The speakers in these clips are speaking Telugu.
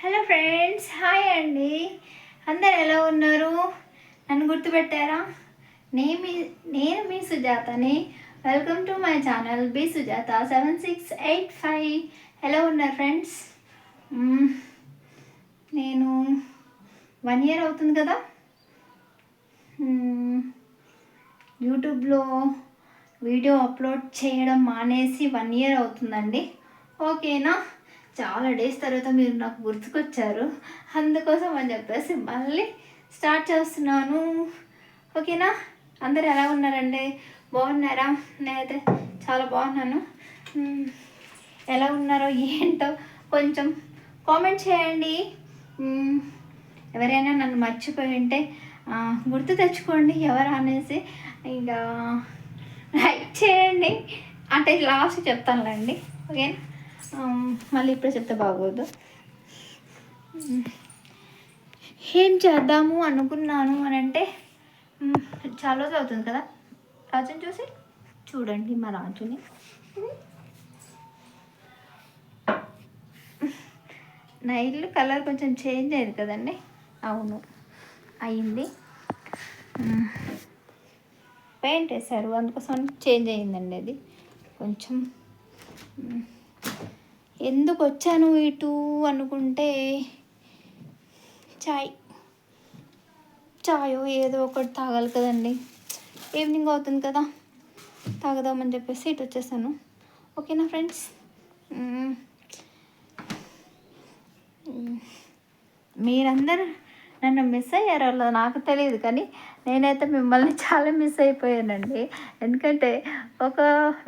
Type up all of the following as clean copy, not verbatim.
హలో ఫ్రెండ్స్, హాయ్ అండి. అందరు ఎలా ఉన్నారు? నన్ను గుర్తుపెట్టారా? నేను మీ సుజాతని. Welcome to my channel B Sujatha 7685. ఎలా ఉన్నారు ఫ్రెండ్స్? నేను 1 year అవుతుంది కదా యూట్యూబ్లో వీడియో అప్లోడ్ చేయడం మానేసి 1 year అవుతుందండి. ఓకేనా? చాలా డేస్ తర్వాత మీరు నాకు గుర్తుకొచ్చారు, అందుకోసం అని చెప్పేసి మళ్ళీ స్టార్ట్ చేస్తున్నాను. ఓకేనా? అందరు ఎలా ఉన్నారండి? బాగున్నారా? నేనైతే చాలా బాగున్నాను. ఎలా ఉన్నారో ఏంటో కొంచెం కామెంట్ చేయండి. ఎవరైనా నన్ను మర్చిపోయి ఉంటే గుర్తు తెచ్చుకోండి ఎవరు అనేసి, ఇంకా లైక్ చేయండి. అంటే లాస్ట్ చెప్తానులేండి. ఓకేనా? మళ్ళీ ఇప్పుడు చెప్తే బాగోదు. ఏం చేద్దాము అనుకున్నాను అని అంటే, చాలా రోజు అవుతుంది కదా రాజుని చూసి. చూడండి మా రాజుని. నా ఇల్లు కలర్ కొంచెం చేంజ్ అయింది కదండి. అవును, అయింది. పెయింట్ వేశారు, అందుకోసం చేంజ్ అయిందండి అది కొంచెం. ఎందుకు వచ్చాను ఇటు అనుకుంటే, చాయో ఏదో ఒకటి తాగాలి కదండి. ఈవినింగ్ అవుతుంది కదా, తాగదామని చెప్పేసి ఇటు వచ్చేసాను. ఓకేనా ఫ్రెండ్స్? మీరందరూ నన్ను మిస్ అయ్యారో నాకు తెలియదు, కానీ నేనైతే మిమ్మల్ని చాలా మిస్ అయిపోయానండి. ఎందుకంటే ఒక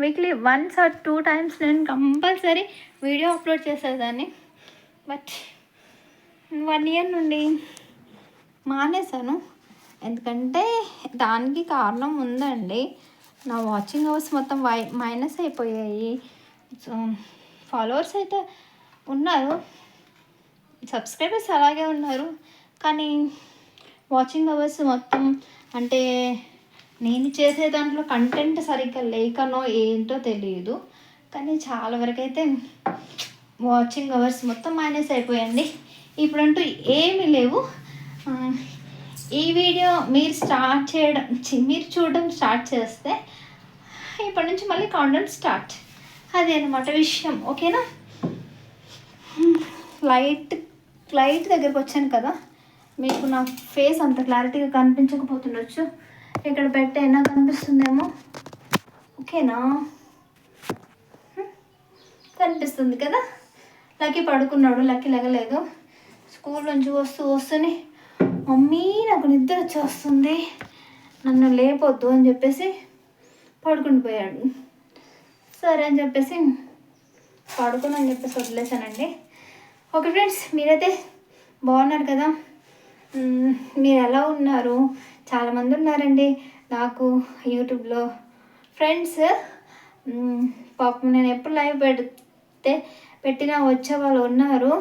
వీక్లీ 1 or 2 times నేను కంపల్సరీ వీడియో అప్లోడ్ చేసేదాన్ని. బట్ 1 year నుండి మానేశాను. ఎందుకంటే దానికి కారణం ఉందండి. నా వాచింగ్ అవర్స్ మొత్తం మైనస్ అయిపోయాయి. సో ఫాలోవర్స్ అయితే ఉన్నారు, సబ్స్క్రైబర్స్ అలాగే ఉన్నారు, కానీ వాచింగ్ అవర్స్ మొత్తం అంటే నేను చేసే దాంట్లో కంటెంట్ సరిగ్గా లేకనో ఏంటో తెలియదు, కానీ చాలా వరకు అయితే వాచింగ్ అవర్స్ మొత్తం మైనస్ అయిపోయండి. ఇప్పుడంటూ ఏమీ లేవు. ఈ వీడియో మీరు చూడడం స్టార్ట్ చేస్తే ఇప్పటి నుంచి మళ్ళీ కాంటెంట్ స్టార్ట్. అదే అనమాట విషయం. ఓకేనా? లైట్ దగ్గరకు వచ్చాను కదా, మీకు నా ఫేస్ అంత క్లారిటీగా కనిపించకపోతుండొచ్చు. ఇక్కడ పెట్టైనా కనిపిస్తుందేమో. ఓకేనా? కనిపిస్తుంది కదా. లక్కీ పడుకున్నాడు, లక్కీ లెగలేదు. స్కూల్ నుంచి వస్తూనే మమ్మీ నాకు నిద్ర వచ్చేస్తుంది, నన్ను లేపొద్దు అని చెప్పేసి పడుకుని పోయాడు. సరే అని చెప్పేసి పడుకుని చెప్పేసి వదిలేశానండి. ఓకే ఫ్రెండ్స్, మీరైతే బాగున్నారు కదా? మీరు ఎలా ఉన్నారు? చాలామంది ఉన్నారండి నాకు యూట్యూబ్లో ఫ్రెండ్స్. పాపం నేను ఎప్పుడు లైవ్ పెట్టినా వచ్చే వాళ్ళు ఉన్నారు.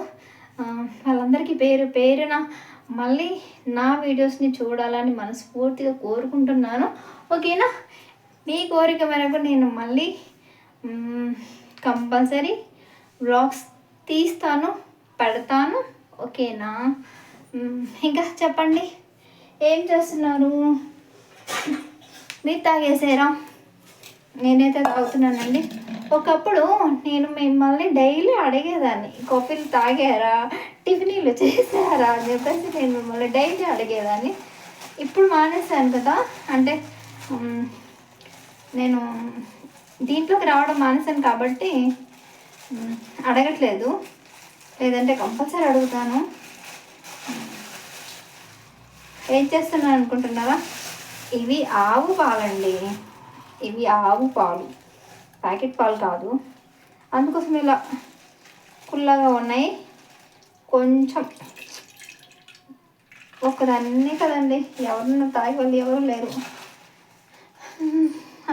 వాళ్ళందరికీ పేరున మళ్ళీ నా వీడియోస్ని చూడాలని మనస్ఫూర్తిగా కోరుకుంటున్నాను. ఓకేనా? మీ కోరిక మేరకు నేను మళ్ళీ కంపల్సరీ వ్లాగ్స్ తీస్తాను, పెడతాను. ఓకేనా? ఇంకా చెప్పండి, ఏం చేస్తున్నారు? మీరు తాగేసారా? నేనైతే తాగుతున్నానండి. ఒకప్పుడు నేను మిమ్మల్ని డైలీ అడిగేదాన్ని, కాఫీలు తాగారా, టిఫిన్లు చేశారా అని చెప్పేసి నేను మిమ్మల్ని డైలీ అడిగేదాన్ని. ఇప్పుడు మానేశాను కదా, అంటే నేను దీంట్లోకి రావడం మానేశాను కాబట్టి అడగట్లేదు, లేదంటే కంపల్సరీ అడుగుతాను. ఏం చేస్తున్నాను అనుకుంటున్నారా? ఇవి ఆవు పాలండి, ఇవి ఆవు పాలు, ప్యాకెట్ పాలు కాదు. అందుకోసం ఇలా కుల్లగా ఉన్నాయి. కొంచెం ఒక్కదాన్నే కదండి, ఎవరన్నా తాగి వాళ్ళు ఎవరు లేరు,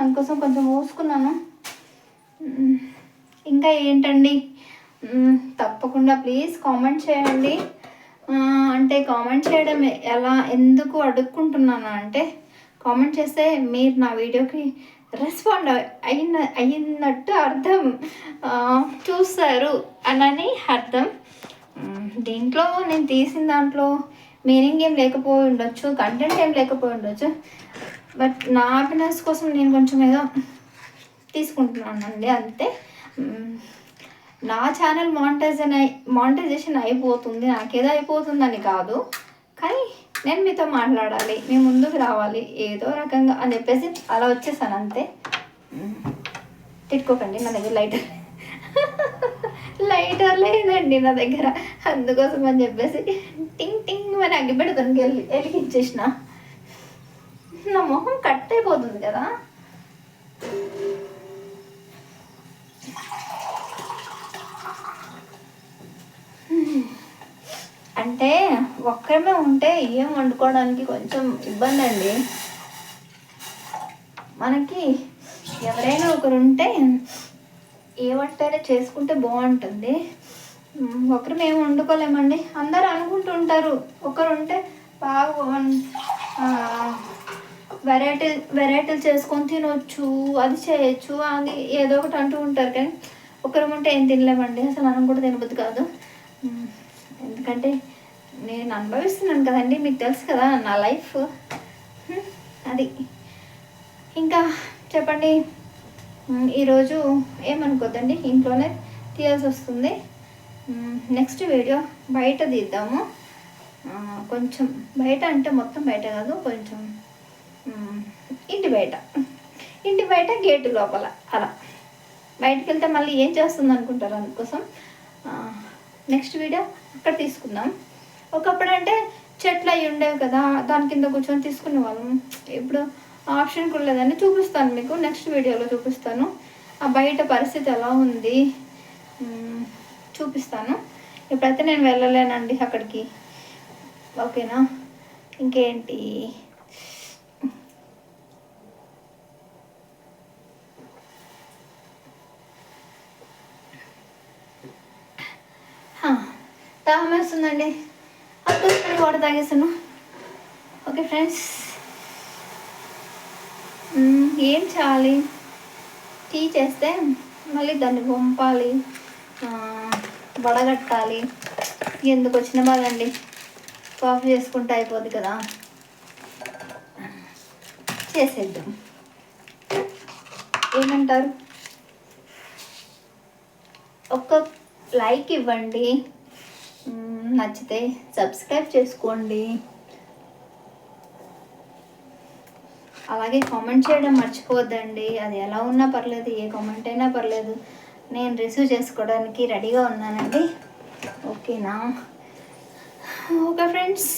అందుకోసం కొంచెం మూసుకున్నాను. ఇంకా ఏంటండి, తప్పకుండా ప్లీజ్ కామెంట్ చేయండి. అంటే కామెంట్ చేయడం ఎందుకు అడుక్కుంటున్నాను అంటే, కామెంట్ చేస్తే మీరు నా వీడియోకి రెస్పాండ్ అయినట్టు అర్థం, చూస్తారు అనని అర్థం. దీంట్లో నేను తీసిన దాంట్లో మీనింగ్ ఏం లేకపోయి ఉండొచ్చు, కంటెంట్ ఏం లేకపోయి ఉండొచ్చు, బట్ నా హ్యాపీనెస్ కోసం నేను కొంచెం ఏదో తీసుకుంటున్నానండి అంతే. నా ఛానల్ మానిటైజేషన్ అయిపోతుంది, నాకేదో అయిపోతుందని కాదు, కానీ నేను మీతో మాట్లాడాలి, మీ ముందుకు రావాలి ఏదో రకంగా అని చెప్పేసి అలా వచ్చేసాను అంతే. తిట్టుకోకండి, నా దగ్గర లైటర్ లేదండి నా దగ్గర, అందుకోసం అని చెప్పేసి టింగ్ టింగ్ అని అగ్గిపెడతానికి వెలిగించేసిన. నా మొహం కట్ అయిపోతుంది కదా. అంటే ఒక్కరమే ఉంటే ఏం వండుకోవడానికి కొంచెం ఇబ్బంది అండి. మనకి ఎవరైనా ఒకరు ఉంటే ఏ వంటైనా చేసుకుంటే బాగుంటుంది. ఒకరు మేము వండుకోలేమండి, అందరూ అనుకుంటుంటారు ఒకరు ఉంటే బాగా వెరైటీలు చేసుకొని తినొచ్చు, అది చేయొచ్చు, అది ఏదో ఒకటి అంటూ ఉంటారు. కానీ ఒకరు ఉంటే ఏం తినలేమండి, అసలు మనం కూడా తినబుద్ది కాదు. ఎందుకంటే నేను అనుభవిస్తున్నాను కదండి, మీకు తెలుసు కదా నా లైఫ్ అది. ఇంకా చెప్పండి, ఈరోజు ఏమనుకోద్దండి, ఇంట్లోనే తీయాల్సి వస్తుంది. నెక్స్ట్ వీడియో బయట తీద్దాము, కొంచెం బయట అంటే మొత్తం బయట కాదు, కొంచెం ఇంటి బయట గేటు లోపల అలా. బయటకు వెళ్తే మళ్ళీ ఏం చేస్తుంది అనుకుంటారు, అందుకోసం నెక్స్ట్ వీడియో అక్కడ తీసుకుందాం. ఒకప్పుడు అంటే చెట్లు అవి ఉండేవి కదా, దాని కింద కూర్చొని తీసుకునే వాళ్ళం. ఇప్పుడు ఆప్షన్ కూడా లేదని చూపిస్తాను మీకు, నెక్స్ట్ వీడియోలో చూపిస్తాను. ఆ బయట పరిస్థితి ఎలా ఉంది చూపిస్తాను. ఇప్పుడైతే నేను వెళ్ళలేనండి అక్కడికి, ఓకేనా. ఇంకేంటి, దాహం వేస్తుందండి, అక్కడ వాటర్ తాగేసాను. ఓకే ఫ్రెండ్స్, ఏం చేయాలి, టీ చేస్తే మళ్ళీ దాన్ని వంపాలి, వడగట్టాలి, ఎందుకు వచ్చిన బాధండి. కాఫీ చేసుకుంటే అయిపోద్ది కదా, చేసేద్దాం. ఏమంటారు, ఒక్క లైక్ ఇవ్వండి, నచ్చితే సబ్స్క్రైబ్ చేసుకోండి, అలాగే కామెంట్ చేయడం మర్చిపోవద్దండి. అది ఎలా ఉన్నా పర్లేదు, ఏ కామెంట్ అయినా పర్లేదు, నేను రిసీవ్ చేసుకోవడానికి రెడీగా ఉన్నానండి, ఓకేనా. ఓకే ఫ్రెండ్స్,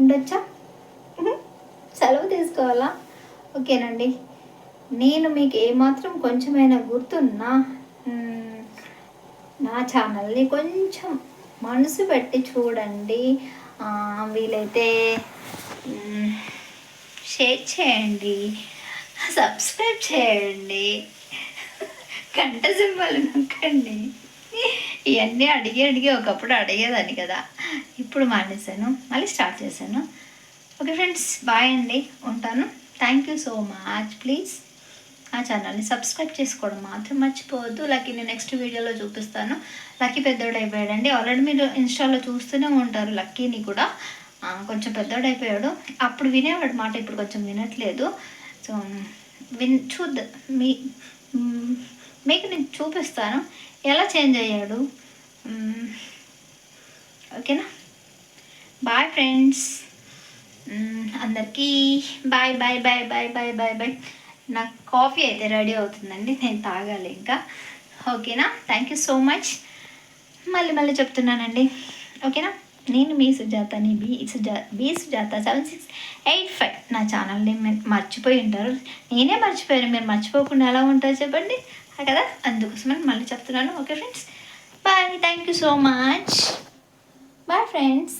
ఉండొచ్చా, సెలవు తీసుకోవాలా, ఓకేనండి. నేను మీకు ఏమాత్రం కొంచెమైనా గుర్తున్నా నా ఛానల్ని కొంచెం మనసు పెట్టి చూడండి, వీలైతే షేర్ చేయండి, సబ్స్క్రైబ్ చేయండి, గంట సింబల్ నొక్కండి. ఇవన్నీ అడిగి ఒకప్పుడు అడిగేదాన్ని కదా, ఇప్పుడు మానేశాను, మళ్ళీ స్టార్ట్ చేశాను. ఓకే ఫ్రెండ్స్, బాయ్ అండి, ఉంటాను. Thank you so much. Please ఆ ఛానల్ని సబ్స్క్రైబ్ చేసుకోవడం మాత్రం మర్చిపోవద్దు. లక్కీని నెక్స్ట్ వీడియోలో చూపిస్తాను. లక్కీ పెద్దోడు అయిపోయాడండి, ఆల్రెడీ మీరు ఇన్స్టాలో చూస్తూనే ఉంటారు. లక్కీని కూడా కొంచెం పెద్దోడు అయిపోయాడు, అప్పుడు వినేవాడు మాట, ఇప్పుడు కొంచెం వినట్లేదు. సో చూద్దాం, మీకు నేను చూపిస్తాను ఎలా చేంజ్ అయ్యాడు, ఓకేనా. బాయ్ ఫ్రెండ్స్, అందరికీ bye bye bye bye bye bye bye. నాకు కాఫీ అయితే రెడీ అవుతుందండి, నేను తాగాలి ఇంకా, ఓకేనా. Thank you so much. మళ్ళీ చెప్తున్నానండి, ఓకేనా. నేను మీ సుజాతని, బి సుజాత 7685. నా ఛానల్ని మర్చిపోయి ఉంటారు, నేనే మర్చిపోయాను, మీరు మర్చిపోకుండా ఎలా ఉంటారు చెప్పండి కదా, అందుకోసమని మళ్ళీ చెప్తున్నాను. Okay friends, bye, thank you so much, bye friends.